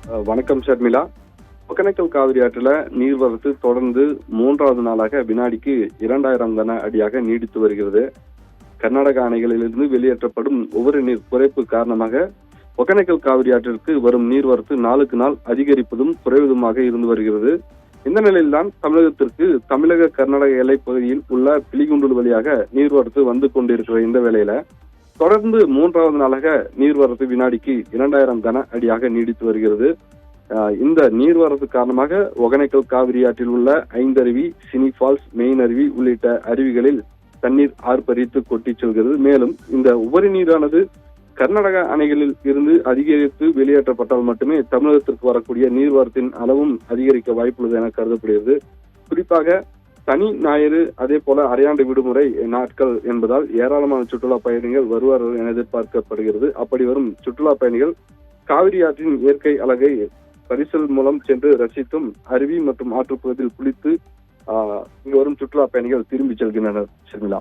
வணக்கம் ஷர்மிளா. ஒகேனக்கல் காவிரி ஆற்றில் நீர்வரத்து தொடர்ந்து 3வது நாளாக வினாடிக்கு 2000 கன அடியாக நீடித்து வருகிறது. கர்நாடக அணைகளிலிருந்து வெளியேற்றப்படும் உபரி நீர் குறைப்பு காரணமாக ஒகேனக்கல் காவிரி ஆற்றிற்கு வரும் நீர்வரத்து நாளுக்கு நாள் அதிகரிப்பதும் குறைவதுமாக இருந்து வருகிறது. இந்த நிலையில்தான் தமிழகத்திற்கு தமிழக கர்நாடக எல்லைப் பகுதியில் உள்ள பிலிகுண்டுல் வழியாக நீர்வரத்து வந்து கொண்டிருக்கிற இந்த வேளையில தொடர்ந்து 3வது நாளாக நீர்வரத்து வினாடிக்கு 2000 கன அடியாக நீடித்து வருகிறது. இந்த நீர்வரத்து காரணமாக ஒகேனக்கல் காவிரி ஆற்றில் உள்ள 5 அருவி, சினி ஃபால்ஸ், மெயின் அருவி உள்ளிட்ட அருவிகளில் தண்ணீர் ஆர்ப்பரித்து கொட்டி செல்கிறது. மேலும் இந்த உபரி நீரானது கர்நாடக அணைகளில் இருந்து அதிகரித்து வெளியேற்றப்பட்டால் மட்டுமே தமிழகத்திற்கு வரக்கூடிய நீர்வரத்தின் அளவும் அதிகரிக்க வாய்ப்புள்ளது என கருதப்படுகிறது. குறிப்பாக சனி, ஞாயிறு அதே போல அரையாண்டு விடுமுறை நாட்கள் என்பதால் ஏராளமான சுற்றுலா பயணிகள் வருவார்கள் என எதிர்பார்க்கப்படுகிறது. அப்படி வரும் சுற்றுலா பயணிகள் காவிரி ஆற்றின் இயற்கை அழகை பரிசல் மூலம் சென்று ரசித்தும் அருவி மற்றும் ஆற்றுப்பகுதியில் குளித்து இங்கு வரும் சுற்றுலா பயணிகள் திரும்பி செல்கின்றனர். ஷர்மிளா.